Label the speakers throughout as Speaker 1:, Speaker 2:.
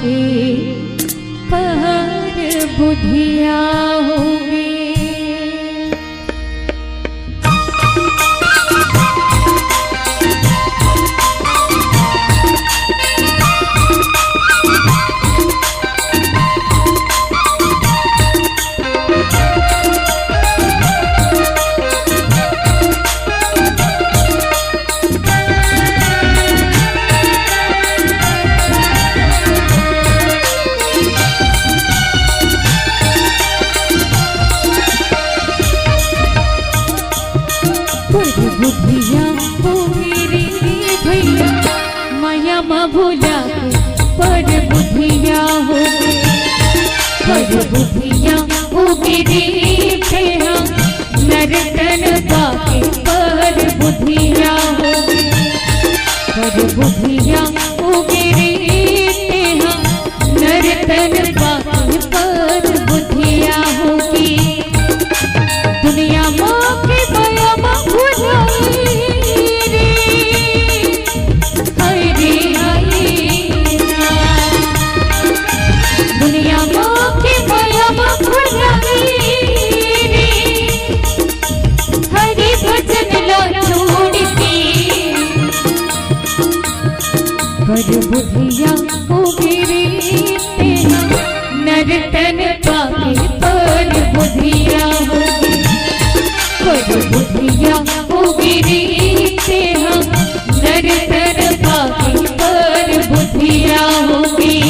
Speaker 1: के पर बुधिया होगे। बुधिया हो मेरे भैया माया माँ भूला के पर बुधिया हो। पर बुधिया हो मेरे भैया नरतन बाके पर बुधिया हो। पर बुधिया हो मेरे भैया नरतन बाके पर बुधिया होगी। दुनिया माँ के माया माँ दुनिया माँ के माया माँ हरि भजन ला छोड़ के पर बुधिया हो मेरे नरतन पाके पर बुधिया हो। पर बुधिया हो मेरे नरतन पाके पर बुधिया होगी।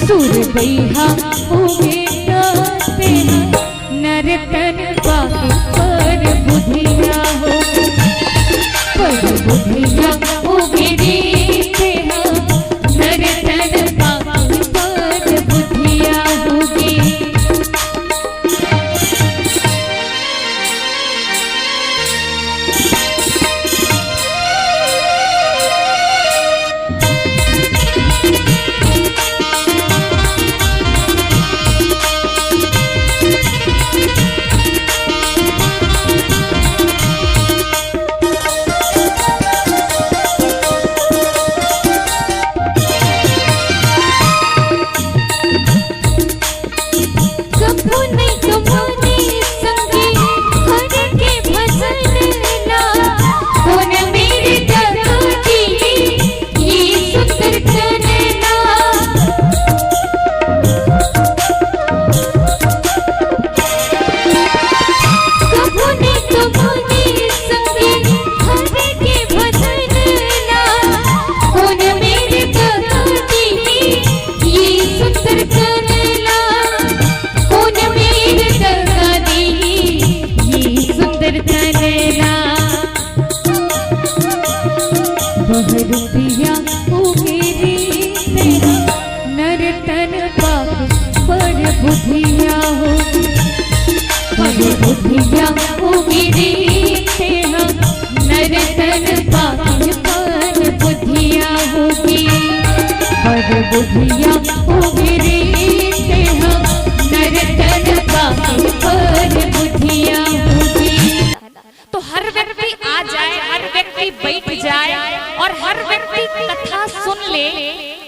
Speaker 1: सुरबैया हो मेरा नरतन पाके पर बुधिया हो। पर बुधिया हो मेरे नरतन पाके पर बुधिया होगी। रुपया हो मेरे नरतन पाके पर बुधिया हो। पर बुधिया हो मेरे नरतन पाके पर बुधिया होगी। पर बुधिया हो मेरे नरतन पाके पर बुधिया होगी।
Speaker 2: तो हर व्यक्ति आ जाए, हर व्यक्ति बैठ जाए और हर व्यक्ति कथा सुन ले।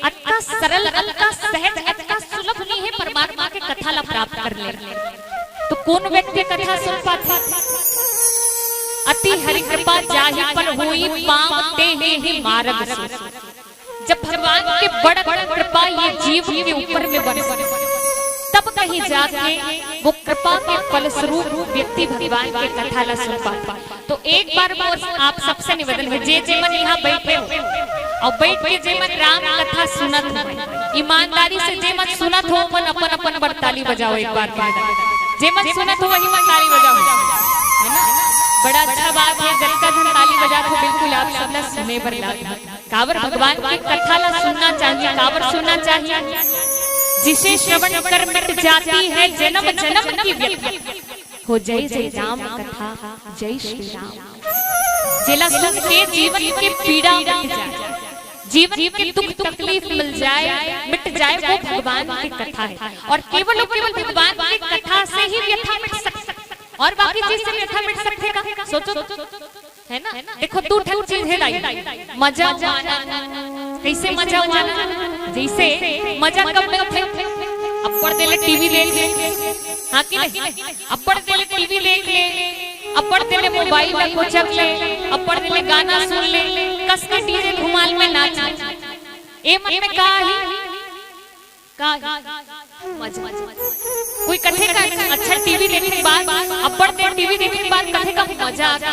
Speaker 2: अत्ता सरल, अत्ता सहज, अत्ता सुलभ नहीं है परमात्मा के कथा ला प्राप्त कर ले। तो कौन व्यक्ति कथा सुन पाता? अति हरि कृपा जाहि पर हुई पावते ही मार्ग सो। जब भगवान के बड़ कृपा ये जीव के ऊपर में बरसे तब कहीं जाके वो कृपा के फलस्वरूप व्यक्ति भगवान के कथा ला सुन पाता। तो एक बार आप सबसे निवेदन है जे मन यहाँ बैठे हो और बैठ के जे मन राम कथा सुनत हो, ईमानदारी से जे मन सुनत हो मन अपन अपन बरताली बजाओ एक बार। जे मन सुनत हो वही मन ताली बजाओ, है ना। बड़ा अच्छा बात है, जब तक हम ताली बजाते हो बिल्कुल आप सब ना सुने पर कावर भगवान की कथा ला सुनना चाहिए, कावर सुनना चाहिए। जिसे श्रवण कर मिट जाती है जन्म जन्म की व्यथा, हो जय जय राम कथा जय श्री राम। जिला सुन के जीवन के पीड़ा मिट जाए, जीवन के दुख तकलीफ मिल जाए, मिट जाए, वो भगवान की कथा है। और केवल भगवान की कथा से ही व्यथा मिट सकती, और बाकी चीज से व्यथा मिट सकते। सोचो है ना। देखो दो ठक चीज है, मजा कैसे मजा आना, जैसे मजा कब मिलते अपर देले टीवी देख ले, हाँ कि नहीं, अपर देले टीवी देख ले, अपर देले मोबाइल में कोचक ले, अपर देले गाना सुन ले, कस के डीजे धुमाल में नाच। ए मन में का मजा कोई कथे का अच्छा टीवी देखने के बाद अपर दे टीवी देखने के बाद कथे का मजा आता,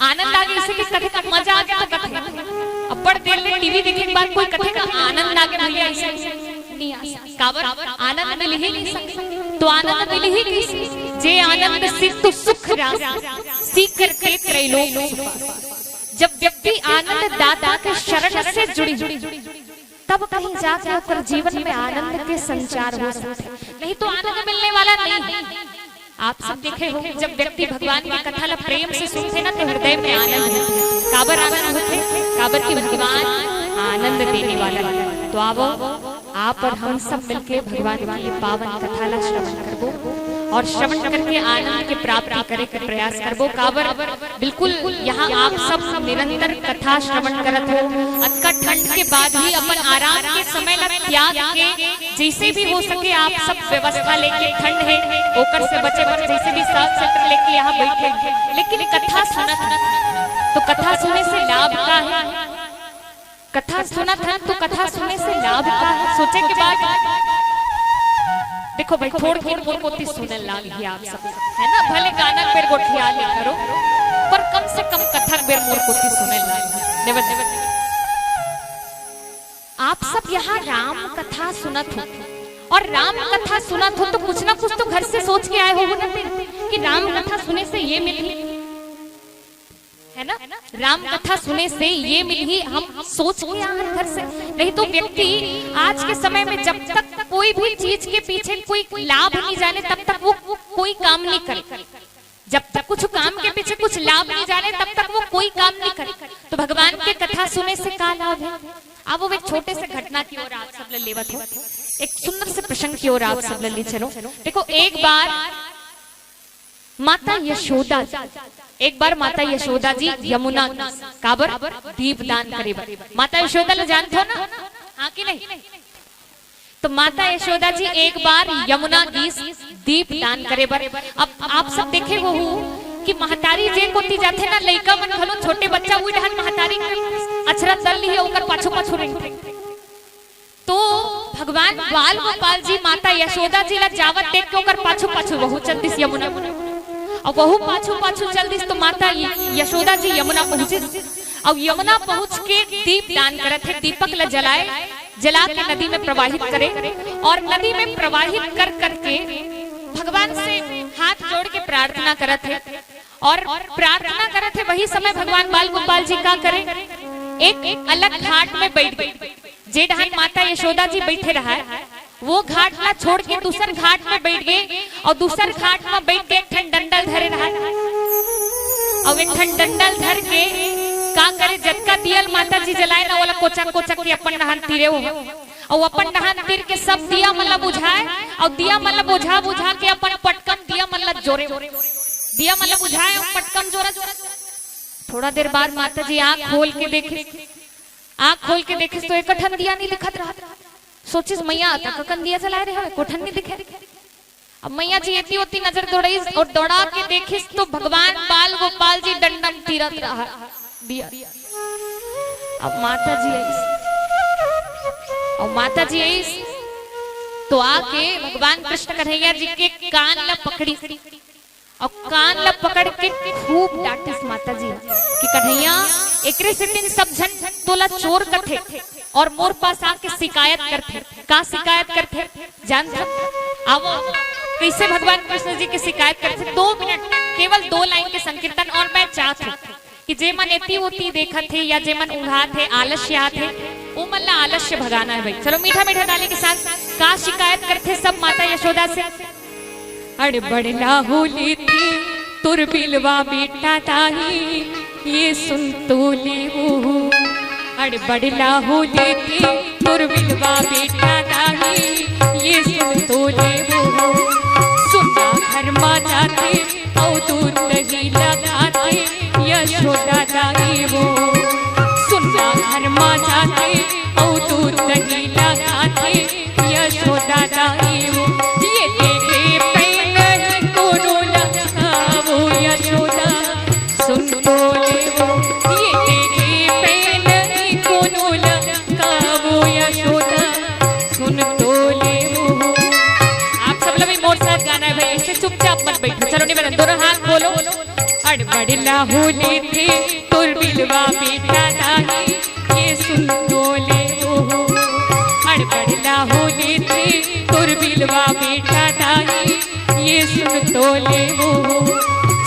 Speaker 2: आनंद आ गया, इसे कथे का मजा आ गया तो कथे अपर देर ले टीवी देखने के बाद कोई कथे का आनंद आ गया भैया, नहीं आ सकता। कावर आनंद मिल ही नहीं सकता, तो आनंद मिल ही नहीं। जे आनंद सिद्ध सुख रास सीख करके त्रैलोक। जब व्यक्ति आनंद दाता के शरण से जुड़ी तब कहीं जाकर जीवन में आनंद के संचार हो सकते, नहीं तो आनंद मिलने वाला नहीं। आप सब देखे होंगे जब व्यक्ति भगवान की कथा ला प्रेम से सुनते ना तो हृदय में आनंद होते। काबर आनंद होते, काबर की भगवान आनंद देने वाला। तो आवो आप और हम सब मिलके भगवान की पावन कथा ला श्रवण करबो और श्रवण करके आनंद की प्राप्ति करे के प्रयास करबो। काबर बिल्कुल यहाँ आप सब निरंतर कथा श्रवण करत हो, अतका ठंड के बाद भी अपन आराम के समय ला त्याग के जैसे भी हो सके आप सब व्यवस्था लेके, ठंड है ओकर से बचे बचे जैसे भी साफ सत्र लेके यहाँ बैठे, लेकिन कथा सुनत। तो कथा सुनने से लाभ का है, कथा सुनत है तो कथा सुनने से लाभ का है। सोचे के बाद देखो भाई थोड़ थोड़ मोर मोती सुनने लागी आप सब, है ना। भले गाना पेर गोठिया ले करो पर कम से कम कथा बेर मोर मोती सुनने लागी। आप सब यहाँ राम कथा सुनत हो, और राम कथा सुनत हो तो कुछ ना कुछ तो घर से सोच के आए हो ना कि राम कथा सुने से ये मिली, है ना। राम कथा सुने से ये मिली, हम सोच के आए घर से। नहीं तो व्यक्ति आज के समय में जब तक कोई भी चीज के पीछे कोई लाभ नहीं जाने तब तक वो कोई काम नहीं करे। जब तक कुछ काम के पीछे कुछ लाभ नहीं जाने तब तक वो कोई काम नहीं करे। तो भगवान के कथा सुने से क्या लाभ है। अब वो एक छोटे से घटना की ओर आप सब लेवत हो, एक सुंदर से प्रसंग की ओर आप सब ले चलो। देखो एक बार माता यशोदा, एक बार माता यशोदा जी यमुना काबर दीप दान करे। माता यशोदा ला जानते हो ना, हाँ कि नहीं। तो माता यशोदा जी एक बार यमुना दीप दान करे बर। अब आप सब देखे हो कि महतारी जे कोती जाथे ना लइका मन घलो छोटे बच्चा उई ढहन महतारी अछरा तल ली ओकर पाछू पाछू रही। तो भगवान बाल गोपाल जी माता यशोदा जी ला जावत देख के ओकर पाछू पाछू वहु चल दिस यमुना, और वहु पाछू पाछू चल दिस। तो माता यशोदा जी यमुना पहुंचे, और यमुना पहुंच के दीप दान करत है, दीपक ला जलाए, जला के नदी में प्रवाहित करे, और नदी में प्रवाहित कर करके भगवान से हाथ जोड़ के प्रार्थना करत है। और प्रार्थना करत है वही समय भगवान बाल गोपाल जी का करे, एक अलग घाट में बैठ गए। जे ढहान माता यशोदा जी बैठे रहा है वो घाट ला छोड़ के दूसर घाट में बैठ गए, और दूसर घाट में बैठ के एक ठन डंडल धरे रहा, और एक ठन डंडल धर के का करे, जतका दियल माता जी जलाए ना वाला कोचक कोचक के अपन नहान तीरे हो, और अपन नहान तीर के सब दिया मतलब बुझाए, और दिया मतलब बुझा बुझा के अपन पटकन दिया मतलब जोरे, दिया मतलब बुझाए पटकन जोरा। थोड़ा देर बाद माता जी आँख खोल के देखे, आँख खोल के देखे तो एक ठन दिया नहीं दिखत रहा। सोचिस मैया ककन दिया जला रहे हो, कोठन नहीं दिखे। अब मैया जी एती होती नजर दौड़ाई और दौड़ा के देखी तो भगवान बाल गोपाल जी दंडम तीरथ रहा दिया। अब माता जी और माता जी आई तो आके भगवान कृष्ण कन्हैया जी के कान ला पकड़ी और कान ला पकड़ के खूब डांटिस माता जी कि कन्हैया एकरे से दिन सब जन तोला चोर कथे और मोर पास आके शिकायत करते। का शिकायत करते जान था? आवो कैसे भगवान कृष्ण जी की शिकायत करते? 2 मिनट केवल 2 लाइन के संकीर्तन और मैं चाहती हूँ कि जे मन एती होती देखा थे या जे मन उड़ा थे आलस्य थे वो मन ला आलस्य भगाना है भाई। चलो मीठा मीठा डाले के साथ का शिकायत करते सब माता यशोदा से? अरे बड़ला होली थी तुर बिलवा बेटा ताही ये सुन तो ले वो। अरे बड़ला होली थी तुर बिलवा बेटा ताही ये सुन तो ले वो। सुना घर माँ जाते और दूध दही लगाते यशोदा दाई वो। सुना घर माँ जाते और दूध दही लगाते यशोदा दाई वो। ये देखे पैन को लगावो यशोदा सुन तो ले वो। ये देखे पैन को लगावो यशोदा सुन तो ले वो। आप सब लोग मोर साथ गाना है भाई, ऐसे चुपचाप मत बैठो। चलो नहीं दोनों हाथ खोलो। अड़ बड़ला होली थे तुर बिलवा बेटा दाही ये सुन तो ले वो। अड़ बड़ला होली थे तुर बिलवा बेटा दाही ये सुन तो ले वो।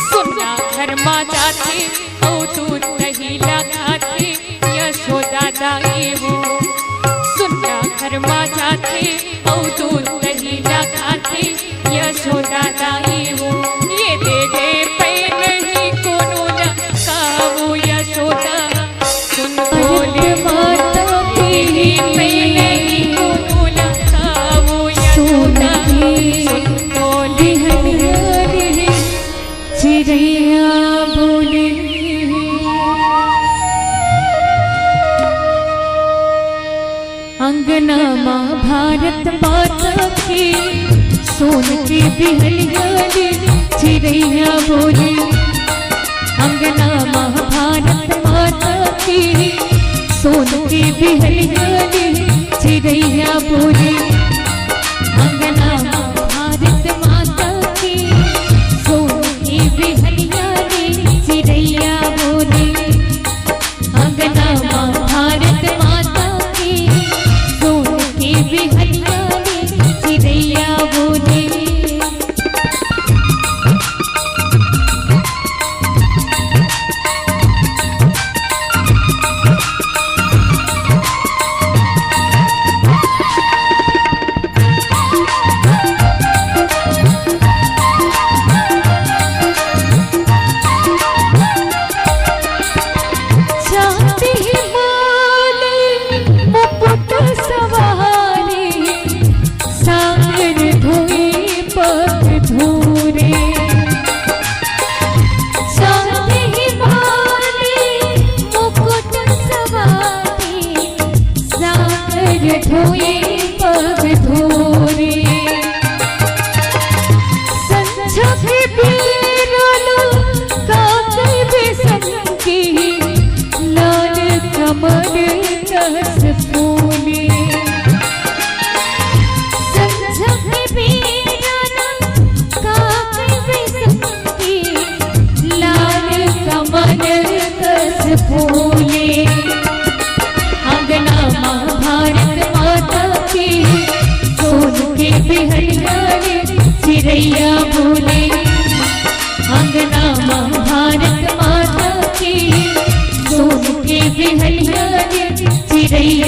Speaker 2: सुना घर माँ जाते और दूध दही लगाते यशोदा दाई वो। सुना घर माँ जाते और दूध दही लगाते यशोदा दाई वो। ये दे दे सुन बोले माता तेरी पहले को लगावो यशोदा सुन बोले हरिहर चिड़ैया बोले। अंगना महाभारत माता की सोन की बिहलियाली चिड़ैया बोले। अंगना महाभारत माता की सोन की बिहलियाली चिड़ैया बोले। अंगना महाभारत माता की सोन की बिहलियाली चिड़ैया बोले। अंगना महाभारत माता की सोन की बिहलियाली चिड़ैया बोले। चिड़ैया बोले। अंगना महाभारत माता की सोन के बिहलियाली चिड़ैया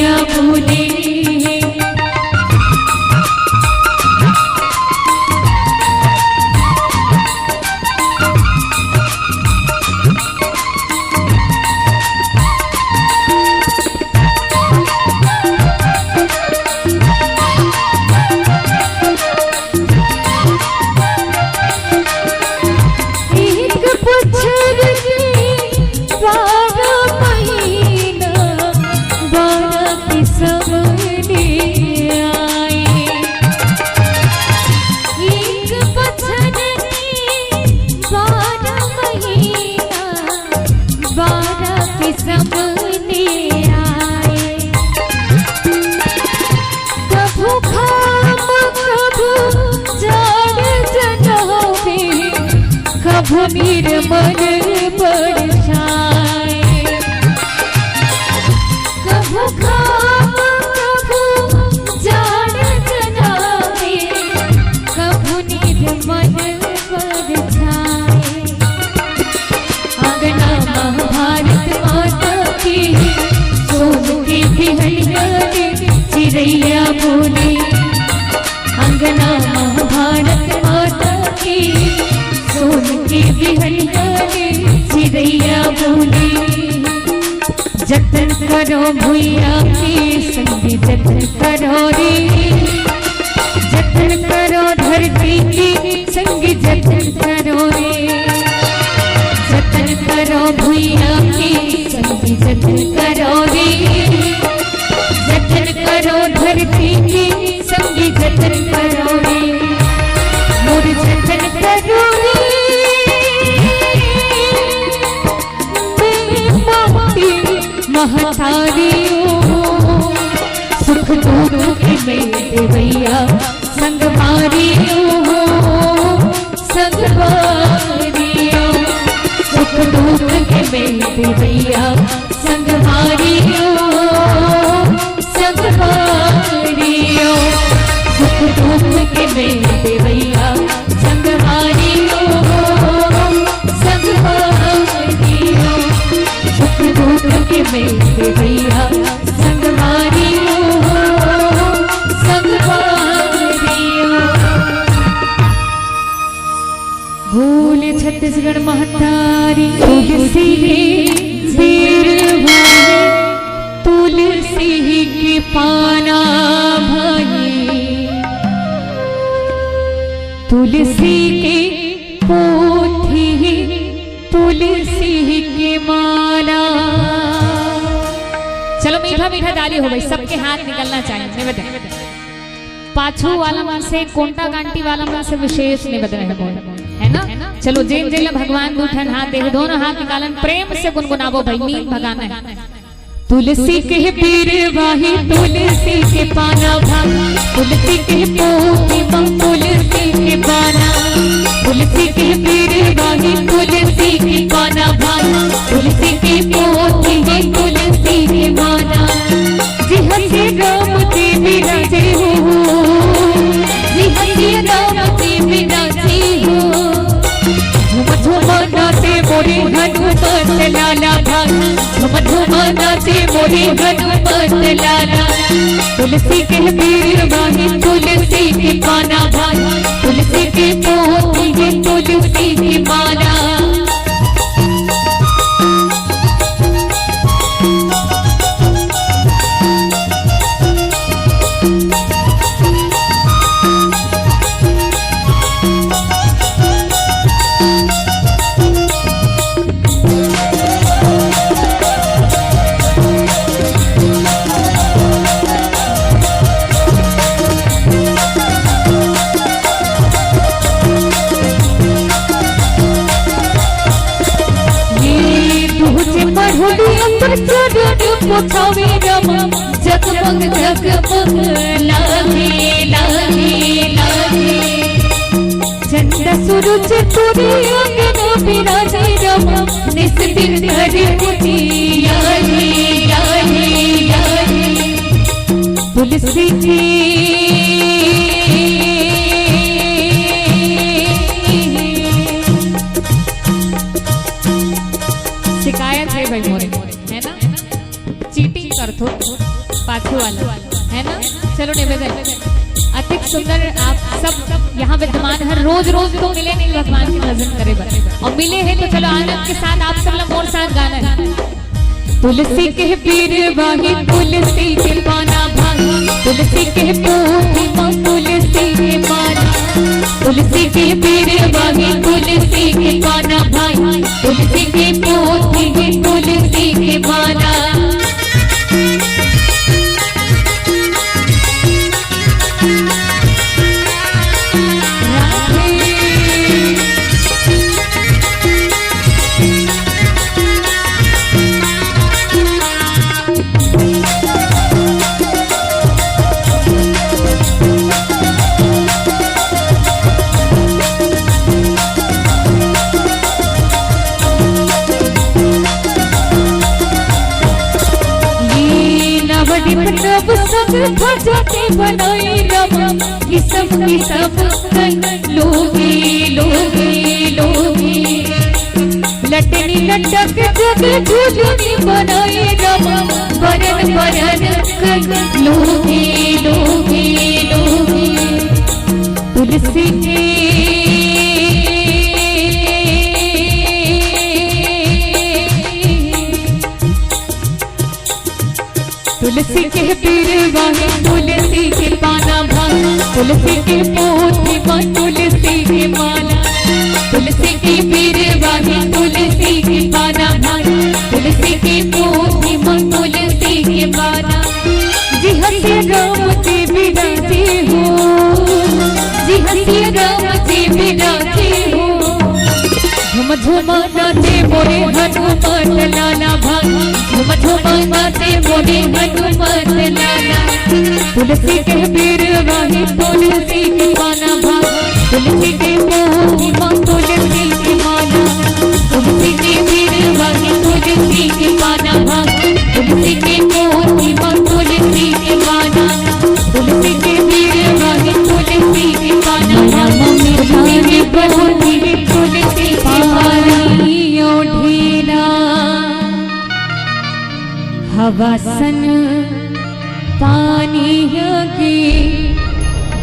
Speaker 1: कभू निर्मल बरसाए, कभू खाम कभू जान जनावे, कभू निर्मल बरसाए। अंगना महाभारत माता की सोन की बिहनिया चिड़ैया बोले, अंगना महाभारत माता की सोन की बिहनिया चिड़ैया बोले। जतन करो भैया के संग जतन करो रे, जतन करो धरती की संग जतन करो रे, जतन करो भैया के संग जतन करो रे, जतन करो धरती की संग जतन करो रे, मोर जतन करो रे। महतारियों सुख दुख में भैया संग मारियो, संग मारियो सुख दुख में भैया संग मारियो, संग मारियो सुख दुख में भैया संग मारियो, संग मारियो सुख दुख में भैया संग मारियो, संग मारियो। भूल छत्तीसगढ़ महतारी तुलसी तुलसी के पाना भाई, तुलसी के पोथी तुलसी के माला। चलो मीठा मीठा डाली हो गई, सबके हाथ निकलना चाहिए निवेदन। पाछू वाला मां से कोंटा गांटी वाला मां से विशेष निवेदन है ना। चलो जेल जेल भगवान बूठन हाथ दे, दोनों हाथ निकालन, प्रेम से गुनगुनावो भाई, मीन भगाना है। तुलसी के पीर वाही तुलसी के पाना भाई, तुलसी के पोथी तुलसी के पाना, तुलसी के पीर वाही तुलसी के पाना भाई, तुलसी के पोथी तुलसी के पाना। जी हसी राम देवी राजे हो, जी हसी राम देवी राजे हो, झुम झुम नाचे मोरे हनुमत लाला भाई, झुम झुम नाचे मोरे हनुमत लाला। तुलसी के पीर वाही तुलसी के पाना भाई, तुलसी के पोथी तुलसी के माला। पोछावे रमा जगमग जगमग लागे लागे लागे, चंदा सूरज तोरे अंगना बिराजे रमा, निस दिन धरे मुझिया याहे याहे। तुलसी की शिकायत है भाई मोरे, है ना, चीटिंग करथो पाछू वाला, है ना। चलो निवेदन, अति सुंदर आप सब यहाँ विद्यमान है, रोज रोज तो मिले नहीं भगवान के भजन करे बस, और मिले हैं तो चलो आनंद के साथ आप सब लोग और साथ गाना है। तुलसी के पीर वाही तुलसी के पाना भाई, तुलसी के पोथी तुलसी के पाना, तुलसी के पीर वाही तुलसी के पाना भाई, तुलसी के पोथी तुलसी के पाना। भजते बनाई रमा किसम लोगे लोगे लोगे लटनी लटक जग झुलनी बनाई रमा बरन बरन लोगे लोगे लोगे तुलसी के तुलसी के पीरवाही तुलसी के पाना भाग तुलसी के पोथी में तुलसी के माला तुलसी के पीरवाही तुलसी के पाना भाग तुलसी के पोथी में तुलसी के माला जी हंसी राम जी विराजे हो जी हंसी राम जी विराजे हो झुम झुम नाचे मोरे हनुमान लाला भाग झुम झुम नाचे मोरे हनुमान लाला तुलसी के पीरवाही तुलसी के पाना भाग तुलसी के पोथी में तुलसी के माला तुलसी के पीरवाही तुलसी के पाना भाग तुलसी के पोथी में तुलसी के माला तुलसी के पीरवाही तुलसी के पाना भाग तुलसी के पोथी में तुलसी के माला ढीला हवा सन पानी की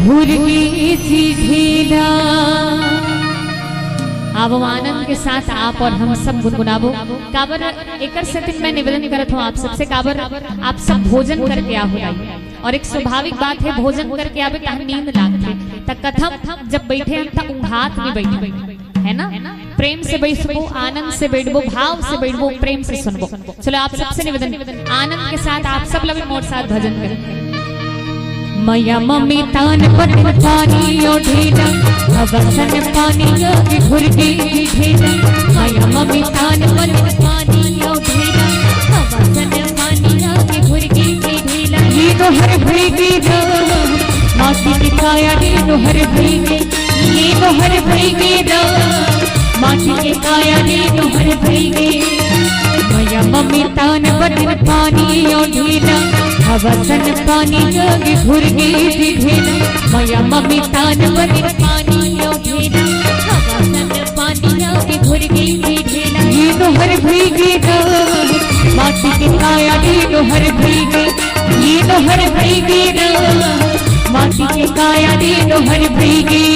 Speaker 1: भूरगी सी ढीला। अब आनंद के साथ आप और हम सब गुनगुनाबो काबर एकर सेटिंग में निवेदन करत हूँ आप सबसे काबर आप सब भोजन करके आओ और एक स्वाभाविक बात है भोजन करके आवे तहन नींद लागते त कथम जब बैठे हम त ऊंघात में बैठे है ना प्रेम से बैठबो आनंद से बैठबो भाव से बैठबो प्रेम से सुनबो। चलो आप सबसे निवेदन आनंद के साथ आप सब लोग मोर साथ भजन करें। मैया मम्मी तान पर पानी ढीला हवसन पानी की घुरगी ढीला मैया मम्मी तान पर पानी ढीला हवसन पानी की घुरगी ढीला ये तो हर भीगी माटी की काया ये तो हर भीगे ये तो हर भीगे माटी की काया ये तो हर भीगे मैया मम्मी तान पर पानी ढीला हवसन पानी की घुरगी ढीला मैया मम्मी तान पर पानी ढीला हवसन पानी की घुरगी ढीला ये तो हर भीगे माटी की काया ये तो हर भीगे ये तो हर भीगे माटी की काया ये तो हर भीगे।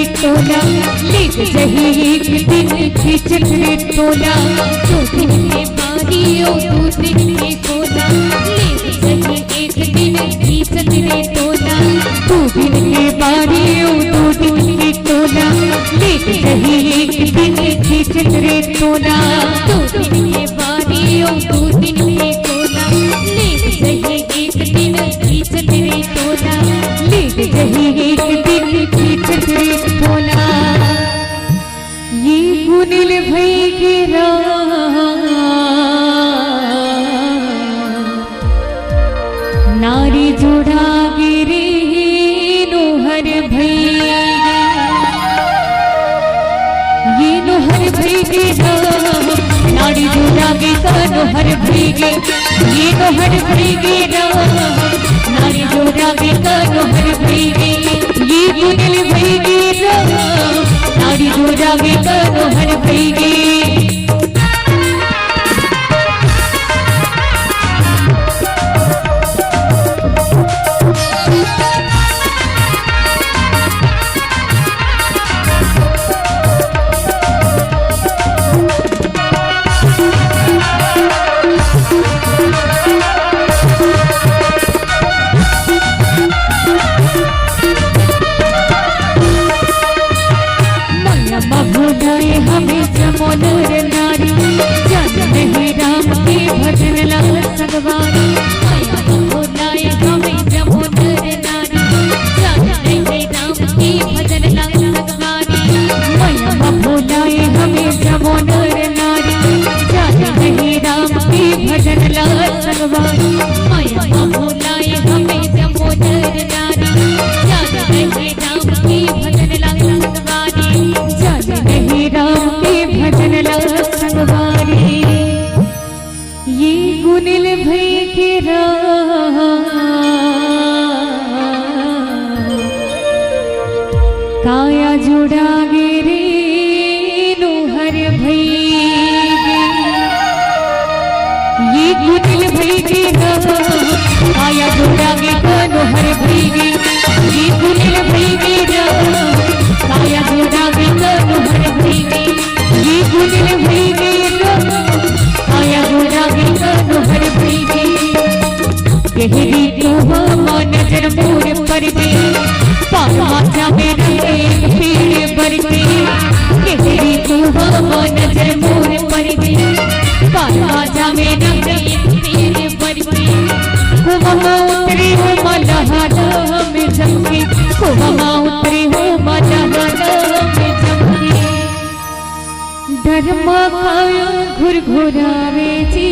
Speaker 1: लेक जही एक दिन खींचत रे तोला दो दिन के बारियो दो दिन के कोला लेक जही एक दिन खींचत रे तोला दो दिन के बारियो दो दिन के तोला लेक जही एक दिन खींचत रे तोला दो दिन के बारियो दो दिन के कोला लेक जही एक दिन खींचत रे तोला लेक जही एक दिन खींचत रे तोला ये गुनिल भई गिरा नारी जोड़ा गिरी नोहर भई ये नोहर भई गिरा नारी जोड़ा गिरा नोहर भई गे ये नोहर भई गिरा नारी जोड़ा गिरा नोहर भई गे ये गुनिल भई गिरा नारी जोड़ा गिरा नोहर भई गे। हमें जमोनर नारी जन नहीं राम के भजन लाल सगवारी माया बोलाए हमें जमोनर जमो नर नारी, जाने नहीं राम की भजन लाल संगवारी। माया भुलाए हमें जमो नर नारी, जाने नहीं राम की भजन लाल संगवारी, जाने नहीं राम की भजन लाल संगवारी। ये गुनिल भई के काया जुड़ा गिरे हर भई, ये गुनिल भई के काया जुड़ा गे हर भई, ये गुनिल भई के काया जुड़ा गे हर भई, ये गुनिल भई के काया जुड़ा गे हर भई। गहरी तू नजर मोर पर के पाचा में एक पीड़ पर के, गहरी तू नजर मोर पर के पाचा में एक पीड़ पर के। कुमा उतरी हो मलहरा में जमके, कुमा उतरी हो मलहरा में जमके। धर्मा खाया घुर घुरावे जी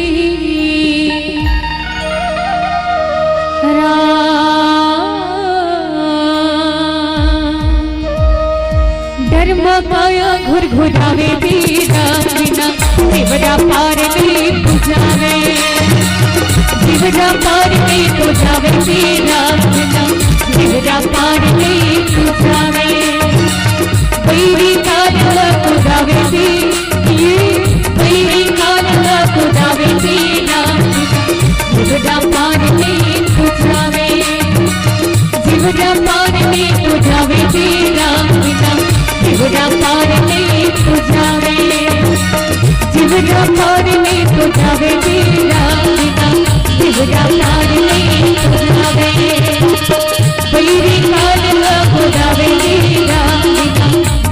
Speaker 1: धर्म काया घुर घुरावे बीरा बिना, जीवरा पार नहीं बुझावे, जीवरा पार नहीं बुझावे बीरा बिना, जीवरा पार नहीं बुझावे। बैरी काल बुझावे जी, ये बैरी काल बुझावे बीरा बिना, जीवरा पार नहीं बुझावे, जीवरा पार नहीं बुझावे बीरा बिना, जीवरा पार नहीं बुझावे, जीवरा पार नहीं बुझावे बीरा बिना, जीवरा पार नहीं बुझावे। बैरी काल बुझावे बीरा बिना,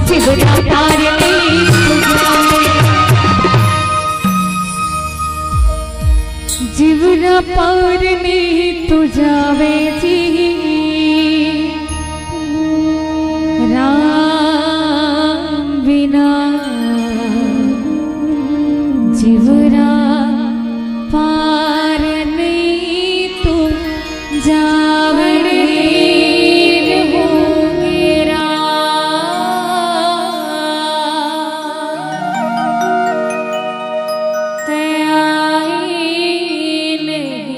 Speaker 1: जीवरा पार नहीं बुझावे। जीवरा पार नहीं बुझावे जी राम बिना, जीवरा पार नहीं तू जावड़े होंगे तयाई नहीं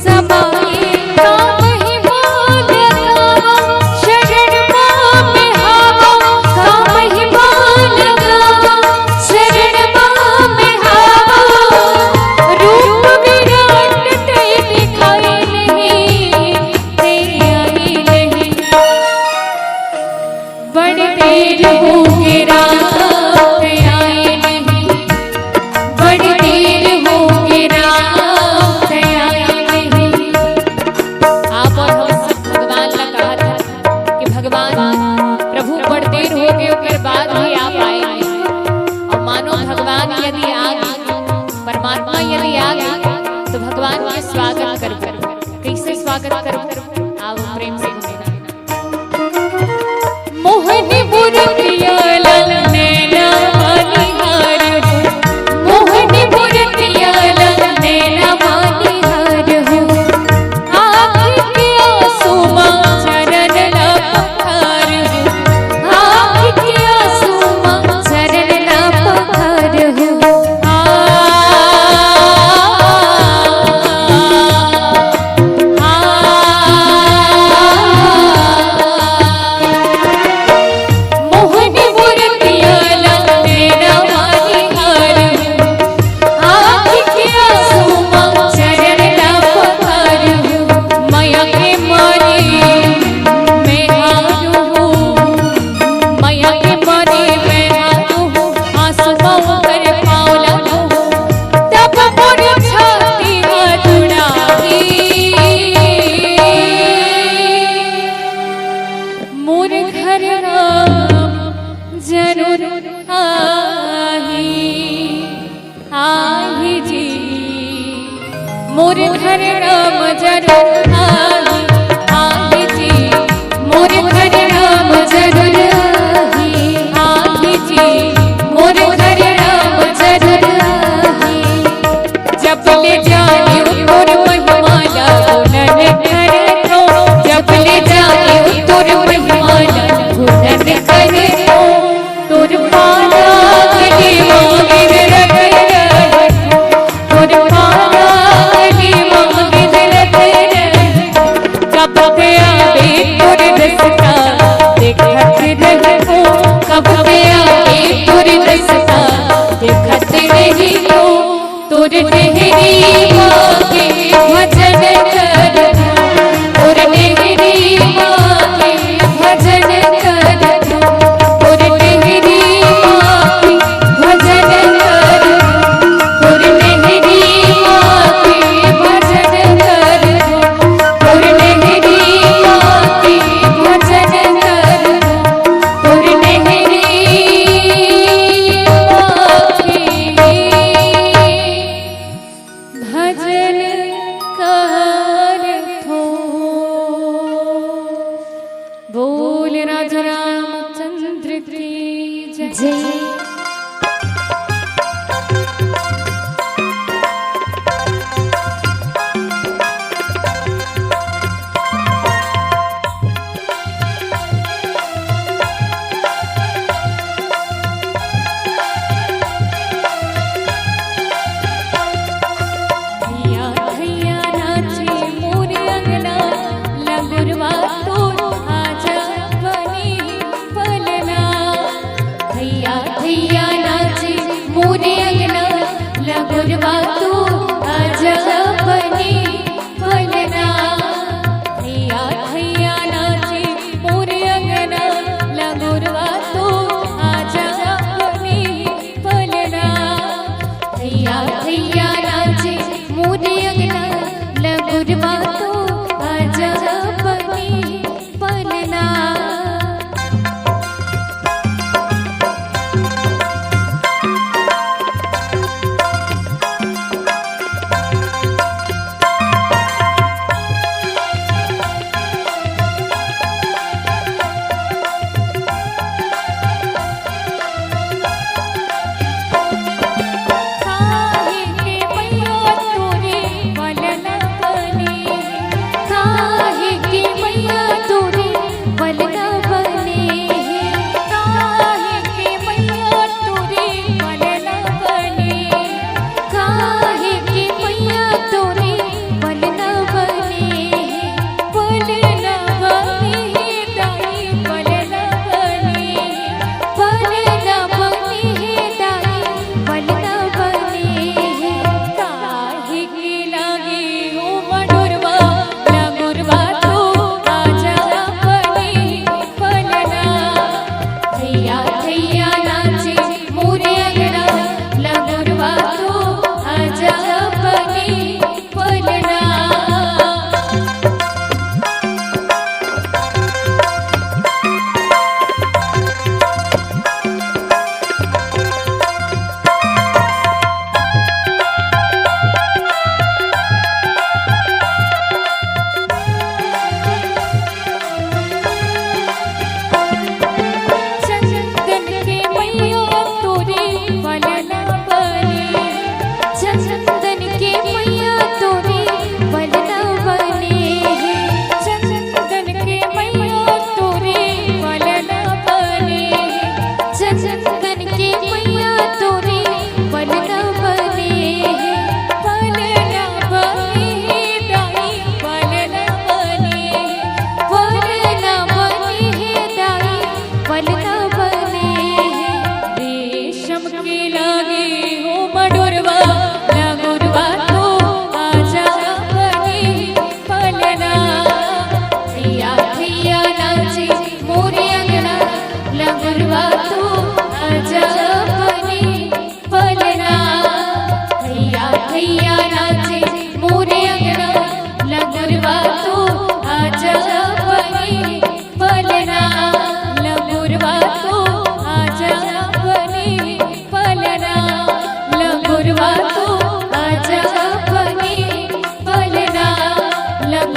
Speaker 2: समाए का महिमा लगावा, शरण में हावा का महिमा लगावा, शरण में हावा। रूप विराट ते दिखाई नहीं, ते आई नहीं। बड़ी देर हो के रात आई नहीं, बड़ी देर हो के रात आई नहीं। आप और हम सब भगवान ने कहा था कि भगवान प्रभु बड़ी देर हो गई उसके बाद ही आप आए नहीं। और मानो भगवान यदि आ गए, परमात्मा यदि आ गए तो भगवान के स्वागत करो। कैसे स्वागत करो? आप प्रेम से बोलना। मोहनी मूर्तिया नैना मानिहार हो, मोहनी मूर्तिया नैना मानिहार हो। आँख के आंसू मां चरण ला पखार हो, आँख के आंसू मां चरण ला पखार हो। मोहनी मूर्तिया नैना मानिहार हो, आँख के आंसू मां चरण ला पखार हो। माया के मारे मैं हारू हूँ, माया के मारे मैं हारू हूँ। आंसू कर पावला हूँ, तब मोर छाती जुड़ाई। मोर घर राम जरूर आही, आही जी। मोर घर राम जरूर आही, आही जी। मोर घर राम जरूर आही, आही जी। मोर घर राम जरूर आही। जब ले जाए तोर महिमा गुणन करे तो, जब ले जाए तोर महिमा गुणन करे तो। तोर पाला के मांगे रखे रहे, तोर पाला के मांगे रखे रहे। कब आवे तोर दस्ता देखत रहो, कब आवे तोर दस्ता देखत रहो। तोर नेहरी मांगे भजन करता, तोर नेहरी मांगे भजन करता, तोर नेहरी मांगे भजन करता, तोर नेहरी मांगे भजन करता, तोर नेहरी मांगे भजन करता, तोर नेहरी मांगे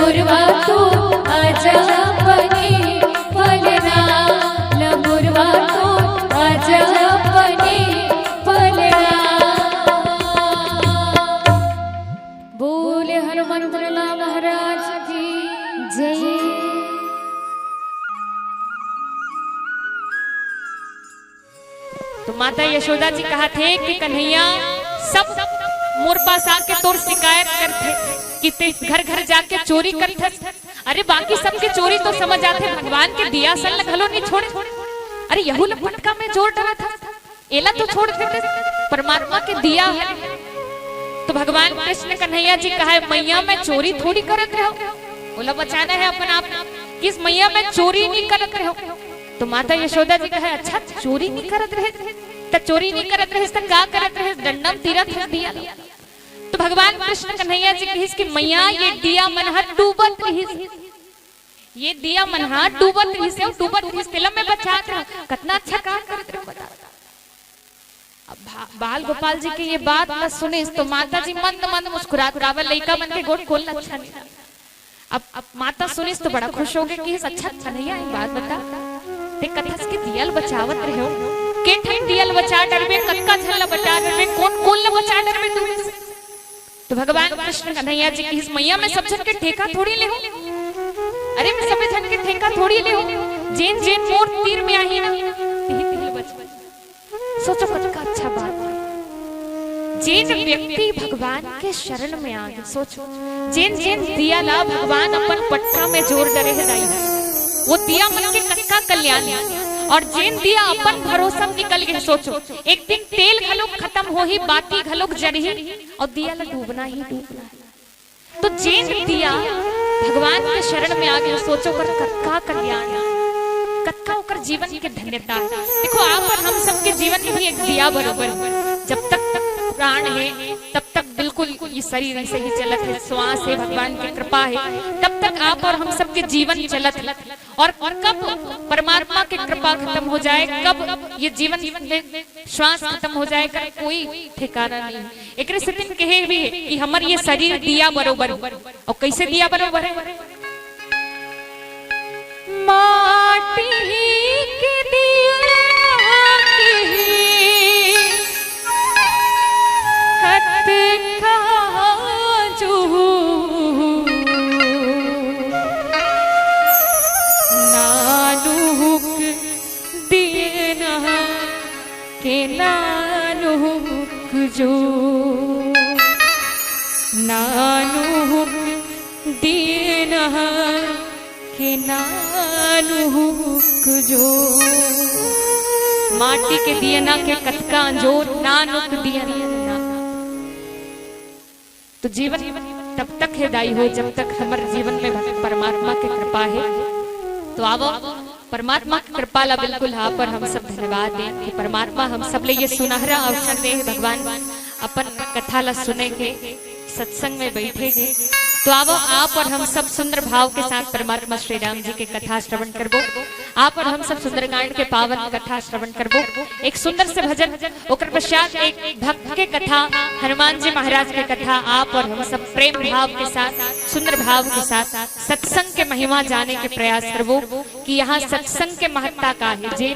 Speaker 1: लमुरवा तो आजा बने पलना, लमुरवा तो आजा बने पलना। बोले हनुमंतलाल महाराज की जय। तो माता यशोदा जी कहा थे कि कन्हैया सब मोर पास आके तोर शिकायत करते कि ते घर घर जाके चोरी करते। अरे बाकी सबके चोरी तो समझ आते, भगवान के दिया सल घलो नहीं छोड़े। अरे यहू लपटका में जोर डरा था, एला तो छोड़ देते, परमात्मा के दिया है। तो भगवान कृष्ण कन्हैया जी कहा मैया मैं चोरी थोड़ी करत रहो, बोला बचाना है अपन आप, किस मैया मैं चोरी नहीं करत रहो। तो माता यशोदा जी कहे अच्छा चोरी नहीं करत रहे, तो चोरी नहीं करत रहे तो का करत रहे, दंडम तीरथ दिया। तो भगवान कृष्ण कन्हैया जी कहिस कि मैया ये दिया मनहा डूबत रहिस, ये दिया मनहा डूबत रहिस, और डूबत रहिस तिलम में बचात रहो, कितना अच्छा काम करत रहो बता। अब बाल गोपाल जी की ये बात न सुने तो माता जी मंद मंद मुस्कुरात रावल लइका मन के गोट खोलना अच्छा नहीं। अब माता सुनिस तो बड़ा खुश हो गए कि अच्छा कन्हैया ये बात बता, ते कथस के दियल बचावत रहो, के ठन दियल बचा डरबे, कक्का झल बचा डरबे, कौन कौन ल बचा डरबे तू। तो भगवान कृष्ण कन्हैया जी की मैया मैं सब जन के ठेका थोड़ी ले हूं, अरे मैं सब जन के ठेका थोड़ी ले हूं, जेन जेन मोर तीर में आई ना तिल बच। सोचो कितना अच्छा बात है, जेन व्यक्ति भगवान के शरण में आ गए, सोचो जेन जेन दिया ला भगवान अपन पटका में जोर डरे है, वो दिया मन के कक्का कल्याण, और जेन दिया अपन भरोसा निकल गए। सोचो एक दिन तेल घलोक खत्म हो ही, बाकी घलोक जड़ी और दिया ला डूबना ही डूबना है। तो जेन दिया भगवान के शरण में आ गए, सोचो कर कक्का कल्याण, कक्का होकर जीवन के धन्यता। देखो आप और हम सबके जीवन में भी एक दिया बरोबर, जब तक प्राण है तब तक बिल्कुल ये शरीर से ही चलत है, श्वास है, भगवान की कृपा है, तब तक आप और हम सबके जीवन चलत है। और कब परमात्मा की कृपा खत्म हो जाए, कब ये जीवन में श्वास खत्म हो जाए का कोई ठिकाना नहीं। एक दिन कहे भी है कि हमार ये शरीर दिया बरोबर, और कैसे दिया बरोबर है, माटी के दिया जो नानुक देना के नानुक जो, माटी के दिया ना के कटका जो नानुक दिया ना। तो जीवन तब तक है दाई हो जब तक हमारे जीवन में परमात्मा की कृपा है। तो आवो परमात्मा की कृपा ला बिल्कुल हाँ पर हम सब धन्यवाद दें कि परमात्मा हम सब ले ये सुनहरा अवसर दे भगवान अपन कथा ला सुने के, सत्संग में बैठे के। तो आवो आप और हम सब सुंदर भाव के साथ परमात्मा श्री राम जी के कथा श्रवण करबो, आप और हम सब सुंदरकांड के पावन कथा श्रवण करबो। एक सुंदर से भजन, ओकर पश्चात एक भक्त के कथा, हनुमान जी महाराज के कथा, आप और हम सब प्रेम भाव के साथ, सुंदर भाव के साथ सत्संग के महिमा जाने के प्रयास करबो कि यहाँ सत्संग के महत्ता का है। जे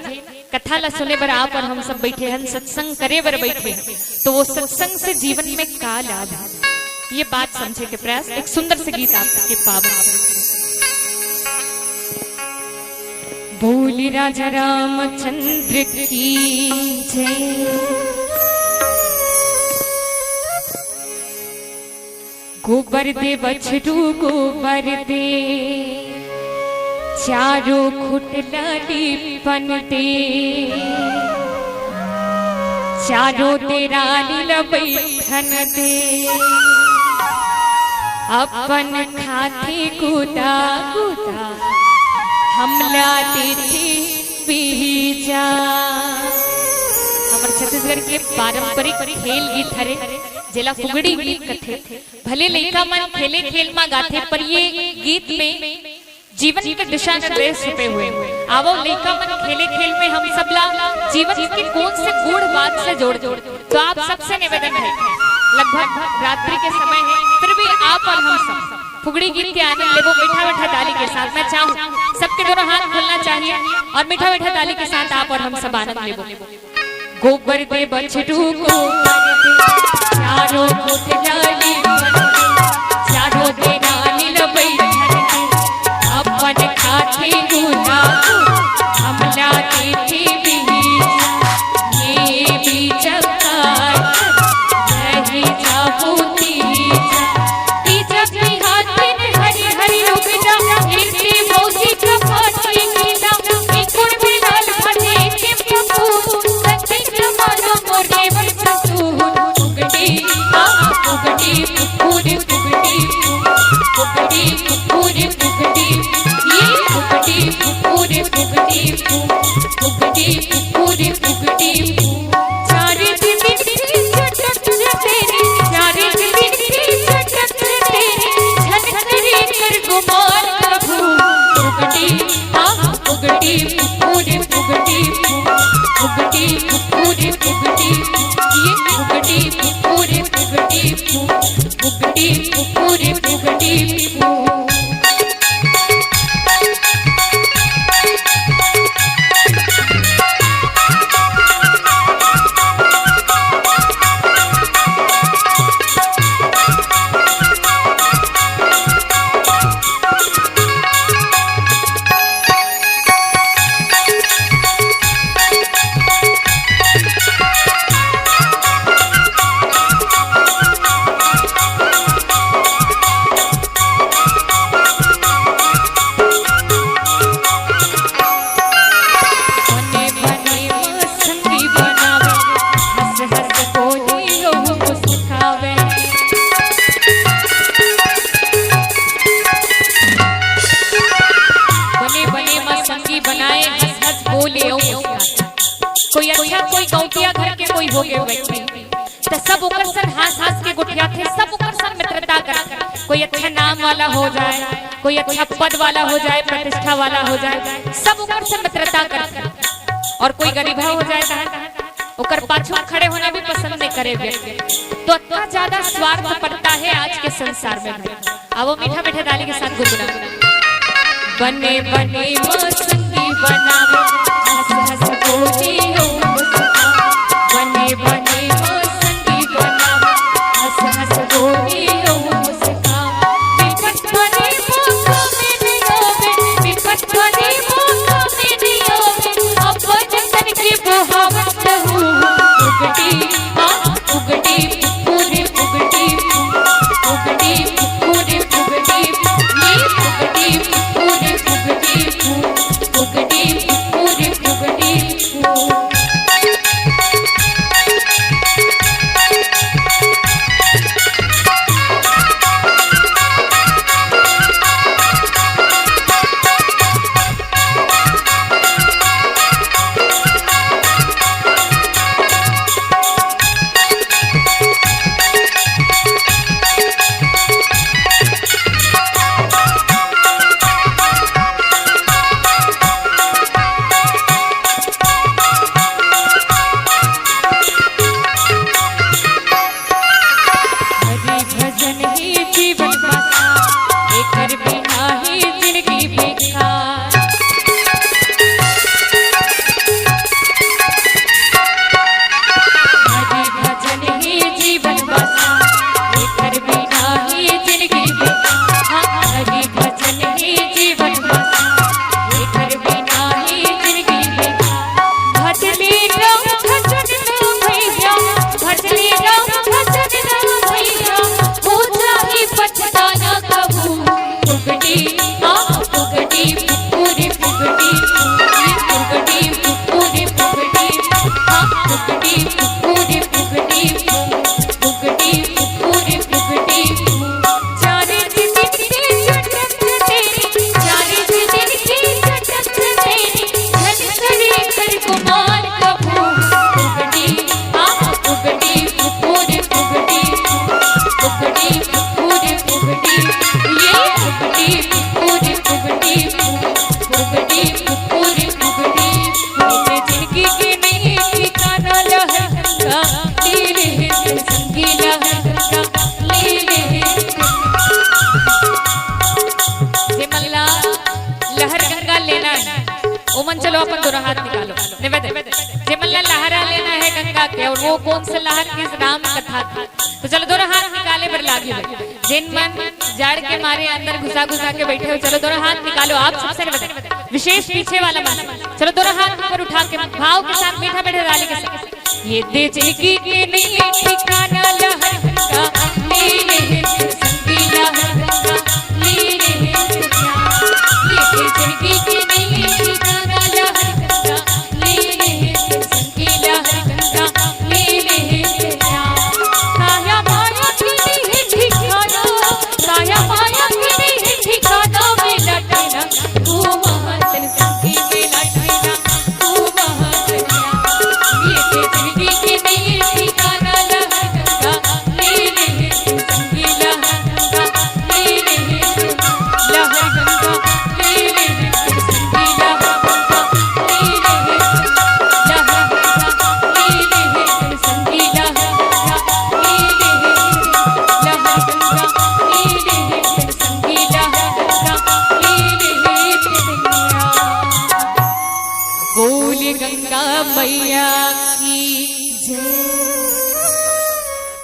Speaker 1: कथा ला सुने बर आप और हम सब बैठे हैं, सत्संग करे बर बैठे हैं, तो वो सत्संग से जीवन में का लाभ है, ये बात समझे के प्रयास। एक सुंदर से गीत आप सबके पावन। बोली राजा रामचंद्र की जय। गोबर दे बछरू गोबर दे, चारों खुटला दीपन दे, चारों तेरा लीला बैठन दे, अपन खाती कूदा कूदा हमला देती पीजा। हमारे छत्तीसगढ़ के पारंपरिक खेल गीत हरे जिला फुगड़ी गीत कथे, भले लइका मन खेले खेल मा गाथे, पर ये गीत में जीवन के दिशा निर्देश छुपे हुए। आवो लइका मन खेले खेल में हम सब ला जीवन के कौन से गूढ़ बात से जोड़। तो आप सबसे निवेदन है, लगभग रात्रि के समय है, फिर भी आप और हम सब
Speaker 2: फुगड़ी गीत के आनंद लेवो मीठा मीठा ताली के साथ। मैं चाहूँ सबके दोनों हाथ खुलना चाहिए और मीठा मीठा ताली के साथ आप और हम सब आनंद लेवो। गोबर दे बछड़ू को चारों लाली चारों दे नानी लबई अपन खाती गुना हमला देती भी ये भी जगत नहीं जाबूती जब भी हाथ में हरी हरी रुबिना इनकी मौसी का फाटी मीना इकुड़ में लाल भरे के प्रभु सच्ची मानो मोरे बसू उगड़ी उगड़ी पूरी उगड़ी उगड़ी पूरी उगड़ी ये उगड़ी पूरी उगड़ी उगड़ी पूरी उगड़ी चारे दिन चटक तेरी चारे दिन चटक तेरी झनझरी कर गुमान प्रभु उगड़ी उगड़ी पूरी उगड़ी उगड़ी पूरी उगड़ी ये उगड़ी पूरी उगड़ी उगड़ी पूरी उगड़ी बनाए हंस हंस बोले कोई अच्छा कोई गौतिया घर के कोई हो गए बैठे तो सब ओकर सन हंस हंस के गुटिया थे सब ओकर सन मित्रता कर कोई अच्छा नाम वाला हो जाए कोई अच्छा पद वाला हो जाए प्रतिष्ठा वाला हो जाए सब ओकर सन मित्रता कर और कोई गरीबा हो जाए ओकर पाछू खड़े होना भी पसंद नहीं करे व्यक्ति तो इतना ज्यादा स्वार्थ पड़ता है आज के संसार में। अब वो मीठा मीठा ताली के साथ गुनगुना बने बने मौसमी बनावे हंस हंस बोले बने बने मौसमी बनावे हंस हंस बोले विपत बने मौका में नहीं आवे विपत बने मौका में नहीं आवे अपन तन की बहावत हूँ उगड़ी उगड़ी पूरी उगड़ी उगड़ी पूरी उगड़ी ये उगड़ी पूरी उगड़ी पूरी उगड़ी अपन दोनों हाथ निकालो निवेदन जिमल्ला लहरा लेना है गंगा के और वो कौन सा लहर किस राम कथा की। तो चलो दोनों हाथ निकाले पर लागी भाई जिन मन जड़ के मारे अंदर घुसा घुसा के बैठे हो चलो दोनों हाथ निकालो। आप सबसे निवेदन विशेष पीछे वाला मन चलो दोनों हाथ ऊपर उठा के भाव के साथ मीठा बैठे डाली के साथ ये दे चिलकी के नहीं ठिकाना लहर